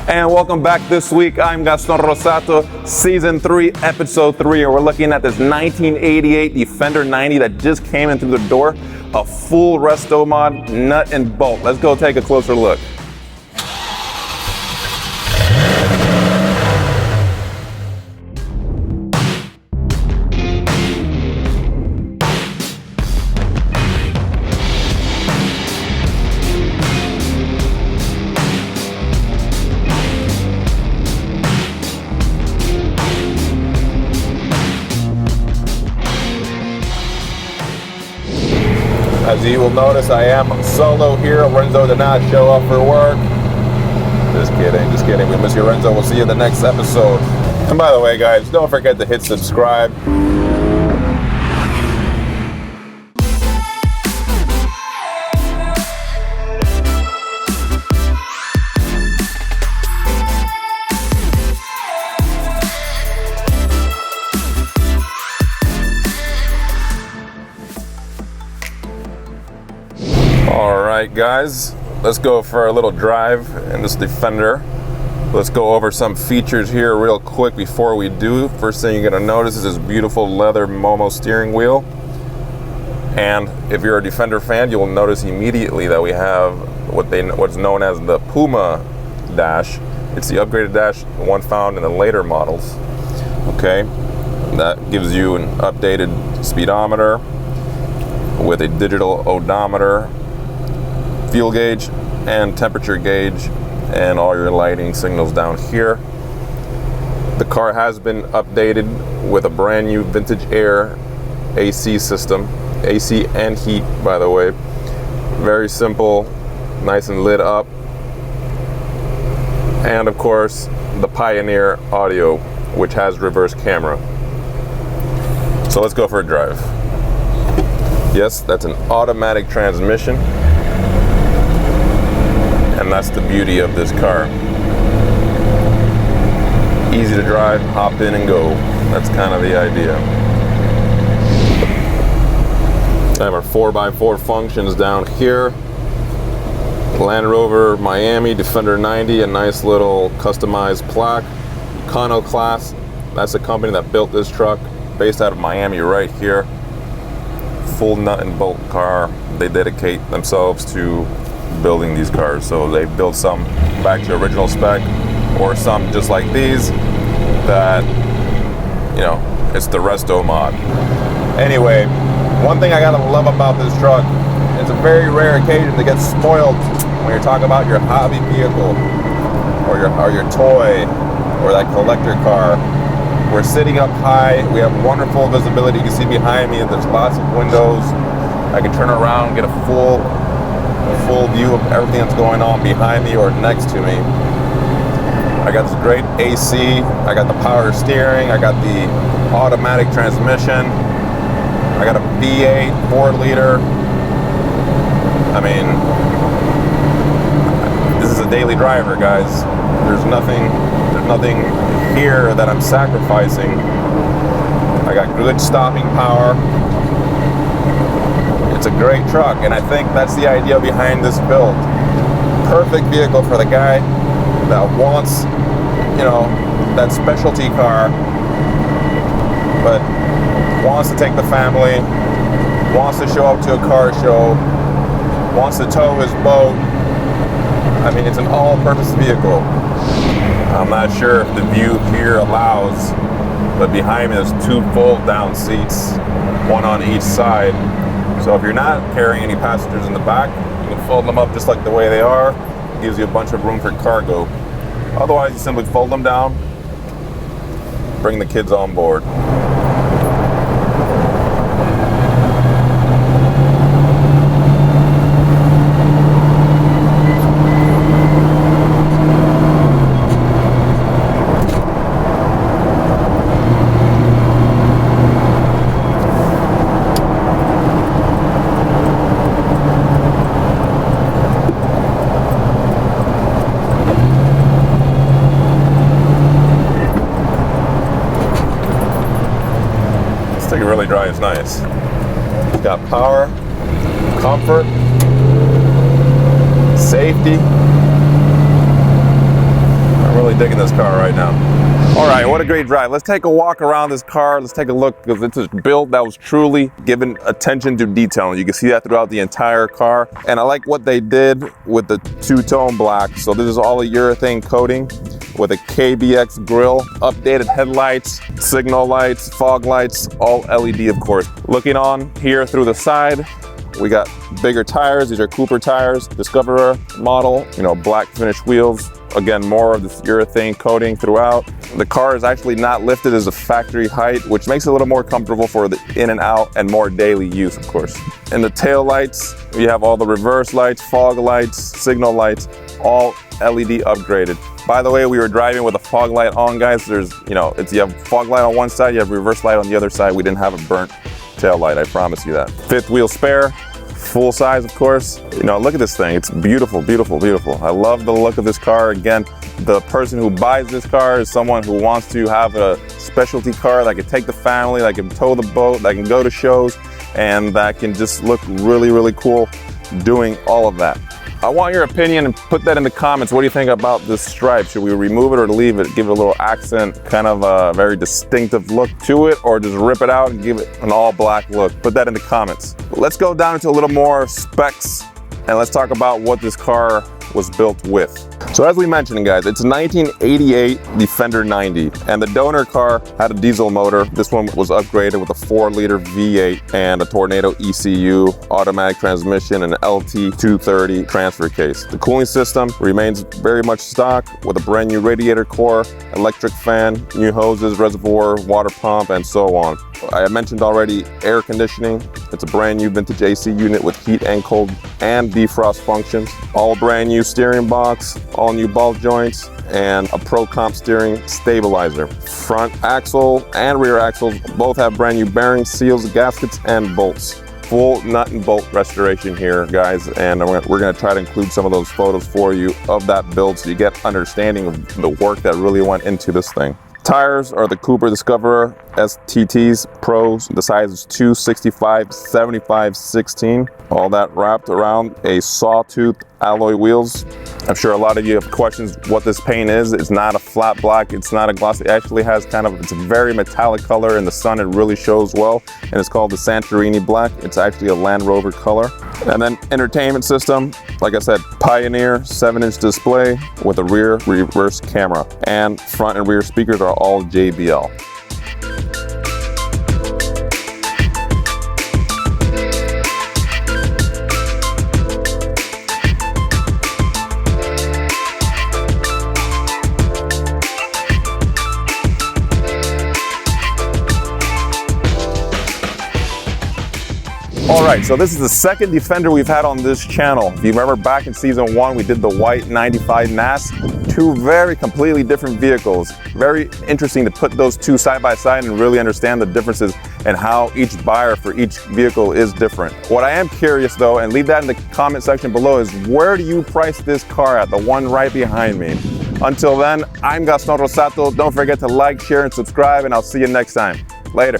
And welcome back this week. I'm Gaston Rossato, Season 3, Episode 3, and we're looking at this 1988 Defender 90 that just came in through the door. A full Restomod nut and bolt. Let's go take a closer look. As you will notice, I am solo here. Renzo did not show up for work. Just kidding. We miss you, Renzo. We'll see you in the next episode. And by the way, guys, don't forget to hit subscribe. Alright guys, let's go for a little drive in this Defender. Let's go over some features here real quick before we do. First thing you're going to notice is this beautiful leather MOMO steering wheel. And if you're a Defender fan, you'll notice immediately that we have what's known as the Puma dash. It's the upgraded dash, the one found in the later models. Okay, that gives you an updated speedometer with a digital odometer, fuel gauge and temperature gauge, and all your lighting signals down here. The car has been updated with a brand new vintage air AC system, AC and heat, by the way. Very simple, nice and lit up. And of course the Pioneer audio, which has reverse camera. So let's go for a drive. Yes, that's an automatic transmission. And that's the beauty of this car. Easy to drive, hop in and go. That's kind of the idea. I have our 4x4 functions down here. Land Rover Miami Defender 90, a nice little customized plaque. Iconoclast, that's the company that built this truck, based out of Miami right here. Full nut and bolt car. They dedicate themselves to building these cars, so they build some back to original spec, or some just like these that, you know, it's the Restomod. Anyway, one thing I gotta love about this truck, it's a very rare occasion to get spoiled when you're talking about your hobby vehicle or your toy or that collector car. We're sitting up high, we have wonderful visibility. You can see behind me there's lots of windows. I can turn around and get a full view of everything that's going on behind me or next to me. I got this great AC, I got the power steering, I got the automatic transmission, I got a V8 4-liter. I mean, this is a daily driver, guys. There's nothing here that I'm sacrificing. I got good stopping power. It's a great truck, and I think that's the idea behind this build. Perfect vehicle for the guy that wants, you know, that specialty car, but wants to take the family, wants to show up to a car show, wants to tow his boat. I mean, it's an all-purpose vehicle. I'm not sure if the view here allows, but behind me there's two fold-down seats, one on each side. So if you're not carrying any passengers in the back, you can fold them up just like the way they are. It gives you a bunch of room for cargo. Otherwise, you simply fold them down, bring the kids on board. Really drives nice. It's got power, comfort, safety. digging this car right now. All right, what a great drive. Let's take a walk around this car. Let's take a look, because it's a build that was truly given attention to detail. You can see that throughout the entire car. And I like what they did with the two-tone black. So this is all a urethane coating with a KBX grille, updated headlights, signal lights, fog lights, all LED, of course. Looking on here through the side, we got bigger tires. These are Cooper tires, Discoverer model, you know, black finish wheels. Again, more of this urethane coating throughout. The car is actually not lifted as a factory height, which makes it a little more comfortable for the in and out and more daily use, of course. And the tail lights, you have all the reverse lights, fog lights, signal lights, all LED upgraded. By the way, we were driving with a fog light on, guys. There's, you know, you have fog light on one side, you have reverse light on the other side. We didn't have a burnt tail light, I promise you that. Fifth wheel spare. Full size, of course. You know, look at this thing. It's beautiful, beautiful, beautiful. I love the look of this car. Again, the person who buys this car is someone who wants to have a specialty car that can take the family, that can tow the boat, that can go to shows, and that can just look really, really cool doing all of that. I want your opinion, and put that in the comments. What do you think about this stripe? Should we remove it or leave it? Give it a little accent, kind of a very distinctive look to it, or just rip it out and give it an all black look? Put that in the comments. Let's go down into a little more specs, and let's talk about what this car was built with. So as we mentioned, guys, it's a 1988 Defender 90, and the donor car had a diesel motor. This one was upgraded with a 4-liter V8 and a Tornado ECU, automatic transmission, and an LT230 transfer case. The cooling system remains very much stock with a brand new radiator core, electric fan, new hoses, reservoir, water pump, and so on. I mentioned already air conditioning. It's a brand new vintage AC unit with heat and cold and defrost functions. All brand new steering box, all new ball joints, and a Pro Comp steering stabilizer. Front axle and rear axles both have brand new bearings, seals, gaskets, and bolts. Full nut and bolt restoration here, guys, and we're going to try to include some of those photos for you of that build so you get understanding of the work that really went into this thing. Tires are the Cooper Discoverer STTs Pros. The size is 265, 75, 16. All that wrapped around a sawtooth alloy wheels. I'm sure a lot of you have questions what this paint is. It's not a flat black, it's not a gloss. It actually has it's a very metallic color. In the sun, it really shows well. And it's called the Santorini Black. It's actually a Land Rover color. And then entertainment system, like I said, Pioneer 7-inch display with a rear reverse camera. And front and rear speakers are all JBL. Alright, so this is the second Defender we've had on this channel. If you remember back in season 1, we did the white 95 NAS. Two very completely different vehicles. Very interesting to put those two side by side and really understand the differences and how each buyer for each vehicle is different. What I am curious though, and leave that in the comment section below, is where do you price this car at? The one right behind me. Until then, I'm Gaston Rossato. Don't forget to like, share, and subscribe, and I'll see you next time. Later.